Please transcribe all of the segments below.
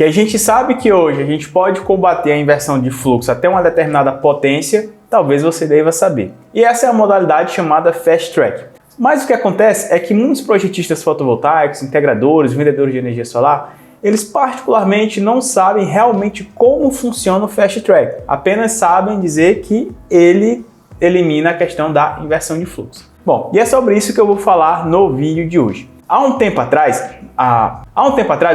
que a gente sabe que hoje a gente pode combater a inversão de fluxo até uma determinada potência, talvez você deva saber. E essa é a modalidade chamada Fast Track. Mas o que acontece é que muitos projetistas fotovoltaicos, integradores, vendedores de energia solar, eles particularmente não sabem realmente como funciona o Fast Track, apenas sabem dizer que ele elimina a questão da inversão de fluxo. Bom, e é sobre isso que eu vou falar no vídeo de hoje. Há um tempo atrás,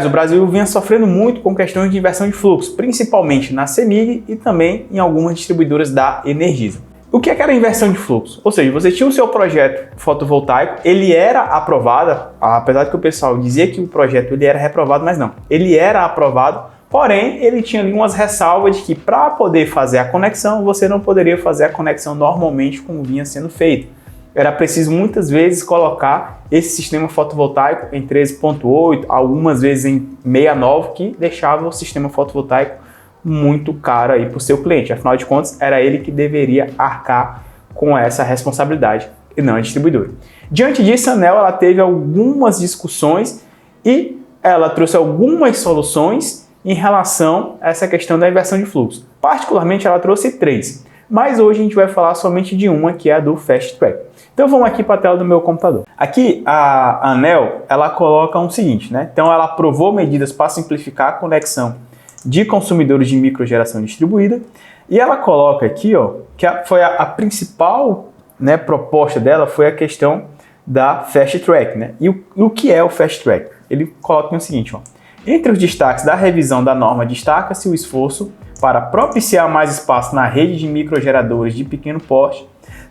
o Brasil vinha sofrendo muito com questões de inversão de fluxo, principalmente na CEMIG e também em algumas distribuidoras da Energisa. O que era inversão de fluxo? Ou seja, você tinha o seu projeto fotovoltaico, ele era aprovado, apesar de que o pessoal dizia que o projeto ele era reprovado, mas não, ele era aprovado, porém ele tinha ali umas ressalvas de que para poder fazer a conexão, você não poderia fazer a conexão normalmente como vinha sendo feito. Era preciso muitas vezes colocar esse sistema fotovoltaico em 13.8, algumas vezes em 69, que deixava o sistema fotovoltaico muito caro aí para o seu cliente. Afinal de contas, era ele que deveria arcar com essa responsabilidade e não a distribuidora. Diante disso, a ANEEL ela teve algumas discussões e ela trouxe algumas soluções em relação a essa questão da inversão de fluxo. Particularmente, ela trouxe 3, mas hoje a gente vai falar somente de uma, que é a do Fast Track. Então vamos aqui para a tela do meu computador. Aqui a ANEEL ela coloca o seguinte, né? Então ela aprovou medidas para simplificar a conexão de consumidores de microgeração distribuída e ela coloca aqui, ó, que foi a principal, né, proposta dela foi a questão da Fast Track, né? E o que é o Fast Track? Ele coloca o seguinte, ó: entre os destaques da revisão da norma destaca-se o esforço para propiciar mais espaço na rede de microgeradores de pequeno porte.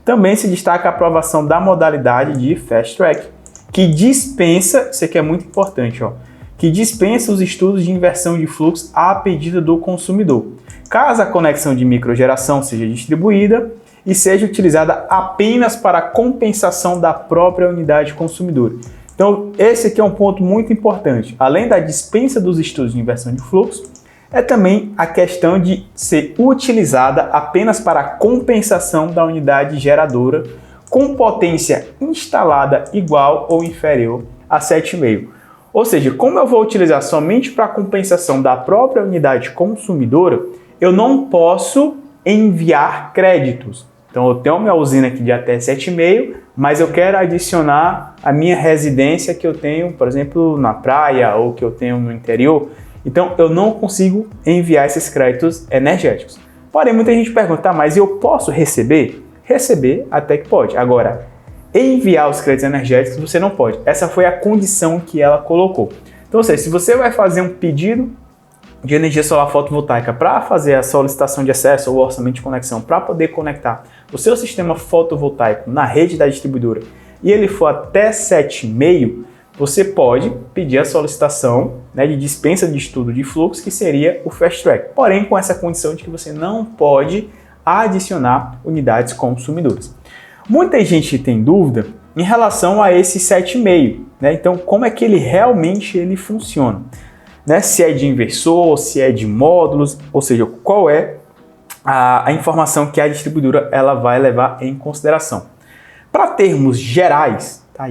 Também se destaca a aprovação da modalidade de Fast Track, que dispensa, isso aqui é muito importante, ó, que dispensa os estudos de inversão de fluxo a pedido do consumidor, caso a conexão de microgeração seja distribuída e seja utilizada apenas para a compensação da própria unidade consumidora. Então, esse aqui é um ponto muito importante. Além da dispensa dos estudos de inversão de fluxo, é também a questão de ser utilizada apenas para a compensação da unidade geradora com potência instalada igual ou inferior a 7,5. Ou seja, como eu vou utilizar somente para a compensação da própria unidade consumidora, eu não posso enviar créditos. Então eu tenho minha usina aqui de até 7,5, mas eu quero adicionar a minha residência que eu tenho, por exemplo, na praia ou que eu tenho no interior. Então eu não consigo enviar esses créditos energéticos. Porém, muita gente pergunta, mas eu posso receber? Receber até que pode. Agora, enviar os créditos energéticos você não pode. Essa foi a condição que ela colocou. Então, ou seja, se você vai fazer um pedido de energia solar fotovoltaica para fazer a solicitação de acesso ou orçamento de conexão para poder conectar o seu sistema fotovoltaico na rede da distribuidora e ele for até 7,5, você pode pedir a solicitação, né, de dispensa de estudo de fluxo, que seria o Fast Track. Porém, com essa condição de que você não pode adicionar unidades consumidoras. Muita gente tem dúvida em relação a esse 7,5, né? Então, como é que ele realmente funciona? Né? Se é de inversor, se é de módulos, ou seja, qual é a informação que a distribuidora ela vai levar em consideração. Para termos gerais, tá?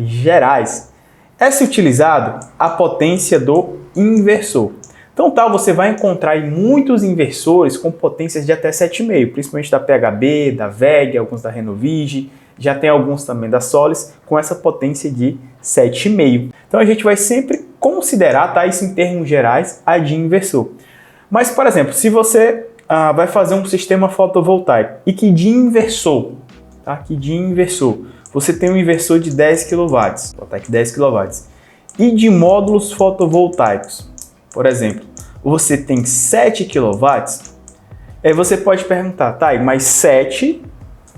É-se utilizado a potência do inversor. Então, você vai encontrar aí muitos inversores com potências de até 7,5, principalmente da PHB, da WEG, alguns da Renovigi, já tem alguns também da Solis, com essa potência de 7,5. Então, a gente vai sempre considerar, tá, isso em termos gerais, a de inversor. Mas, por exemplo, se você vai fazer um sistema fotovoltaico e que de inversor, tá, você tem um inversor de 10 kW, vou botar aqui 10 kW, e de módulos fotovoltaicos, por exemplo, você tem 7 kW, aí você pode perguntar, tá, mas 7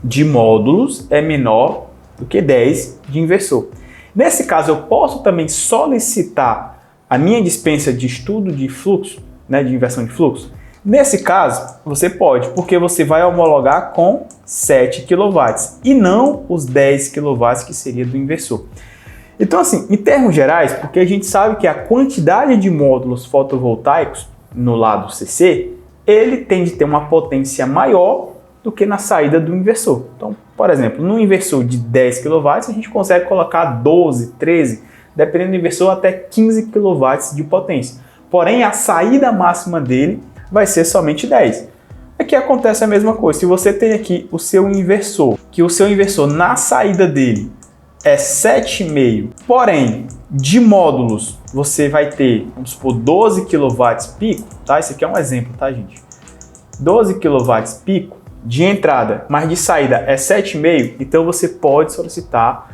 de módulos é menor do que 10 de inversor. Nesse caso, eu posso também solicitar a minha dispensa de estudo de fluxo, né, de inversão de fluxo? Nesse caso, você pode, porque você vai homologar com 7 kW e não os 10 kW que seria do inversor. Então, assim, em termos gerais, porque a gente sabe que a quantidade de módulos fotovoltaicos no lado CC, ele tem de ter uma potência maior do que na saída do inversor. Então, por exemplo, no inversor de 10 kW, a gente consegue colocar 12, 13, dependendo do inversor, até 15 kW de potência. porém a saída máxima dele vai ser somente 10. Aqui acontece a mesma coisa. Se você tem aqui o seu inversor, que o seu inversor na saída dele é 7,5, porém de módulos você vai ter, vamos supor, 12 kW pico, tá? Esse aqui é um exemplo, tá, gente? 12 kW pico de entrada, mas de saída é 7,5, então você pode solicitar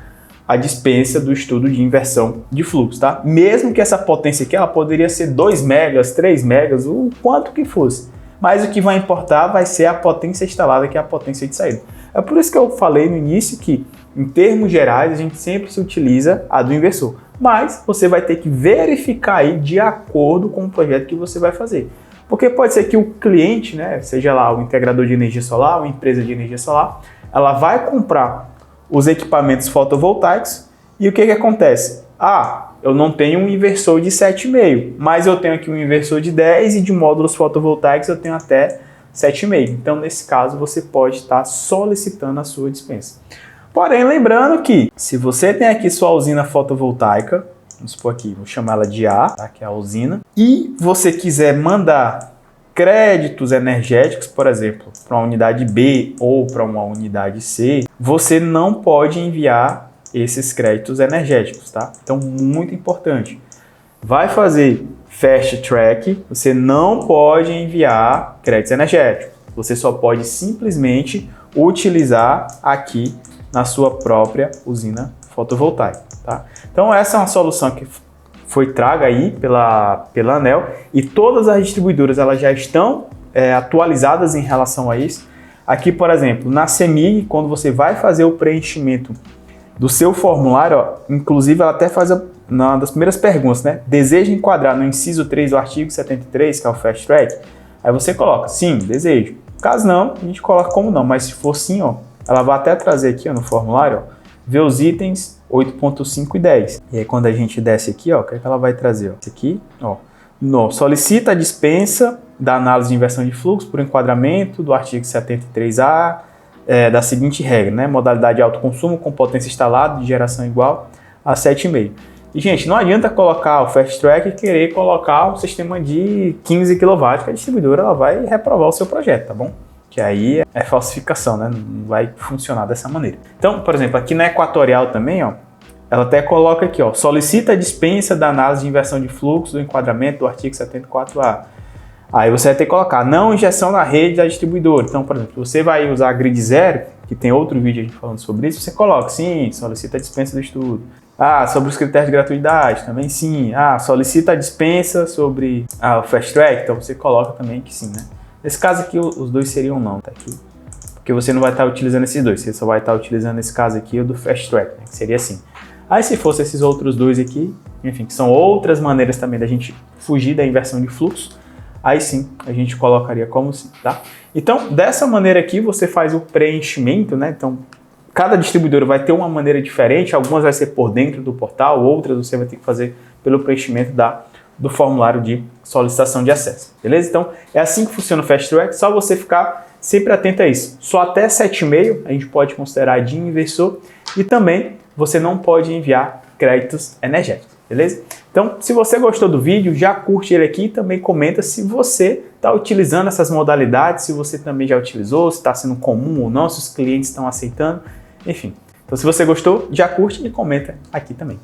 a dispensa do estudo de inversão de fluxo, tá? Mesmo que essa potência aqui, ela poderia ser 2 megas, 3 megas, o quanto que fosse. Mas o que vai importar vai ser a potência instalada, que é a potência de saída. É por isso que eu falei no início que, em termos gerais, a gente sempre se utiliza a do inversor. Mas você vai ter que verificar aí de acordo com o projeto que você vai fazer. Porque pode ser que o cliente, né, seja lá o integrador de energia solar, uma empresa de energia solar, ela vai comprar os equipamentos fotovoltaicos e o que acontece? Eu não tenho um inversor de 7,5, mas eu tenho aqui um inversor de 10 e de módulos fotovoltaicos eu tenho até 7,5. Então, nesse caso, você pode estar solicitando a sua dispensa. Porém, lembrando que se você tem aqui sua usina fotovoltaica, vamos supor aqui, vou chamar ela de A, tá? Que é a usina, e você quiser mandar créditos energéticos, por exemplo, para uma unidade B ou para uma unidade C, você não pode enviar esses créditos energéticos, tá? Então, muito importante. Vai fazer fast track, você não pode enviar créditos energéticos. Você só pode simplesmente utilizar aqui na sua própria usina fotovoltaica, tá? Então, essa é uma solução que foi traga aí pela ANEEL e todas as distribuidoras elas já estão atualizadas em relação a isso. Aqui, por exemplo, na CEMIG, quando você vai fazer o preenchimento do seu formulário, ó, inclusive ela até faz uma das primeiras perguntas, né? Deseja enquadrar no inciso 3 do artigo 73, que é o Fast Track? Aí você coloca, sim, desejo. Caso não, a gente coloca como não, mas se for sim, ó, ela vai até trazer aqui ó, no formulário, ó, ver os itens 8.5 e 10. E aí quando a gente desce aqui, ó, o que é que ela vai trazer? Ó? Esse aqui, ó, solicita a dispensa da análise de inversão de fluxo por enquadramento do artigo 73A, da seguinte regra, né? Modalidade de autoconsumo com potência instalada de geração igual a 7,5. E, gente, não adianta colocar o Fast Track e querer colocar um sistema de 15 kW, que a distribuidora ela vai reprovar o seu projeto, tá bom? Que aí é falsificação, né? Não vai funcionar dessa maneira. Então, por exemplo, aqui na Equatorial também, ó, ela até coloca aqui, ó, solicita a dispensa da análise de inversão de fluxo do enquadramento do artigo 74A. Aí você vai ter que colocar não injeção na rede da distribuidora. Então, por exemplo, você vai usar a grid zero, que tem outro vídeo a gente falando sobre isso, você coloca, sim, solicita a dispensa do estudo. Sobre os critérios de gratuidade, também sim. Solicita a dispensa sobre o Fast Track, então você coloca também que sim, né? Nesse caso aqui, os dois seriam não, tá aqui. Porque você não vai estar utilizando esses dois, você só vai estar utilizando nesse caso aqui o do Fast Track, né? Que seria assim. Aí se fosse esses outros dois aqui, enfim, que são outras maneiras também da gente fugir da inversão de fluxo, aí sim a gente colocaria como sim, tá? Então, dessa maneira aqui, você faz o preenchimento, né? Então, cada distribuidora vai ter uma maneira diferente, algumas vai ser por dentro do portal, outras você vai ter que fazer pelo preenchimento do formulário de solicitação de acesso, beleza? Então, é assim que funciona o Fast Track, só você ficar sempre atento a isso. Só até 7,5 a gente pode considerar de inversor e também você não pode enviar créditos energéticos, beleza? Então, se você gostou do vídeo, já curte ele aqui e também comenta se você está utilizando essas modalidades, se você também já utilizou, se está sendo comum ou não, se os clientes estão aceitando, enfim. Então, se você gostou, já curte e comenta aqui também.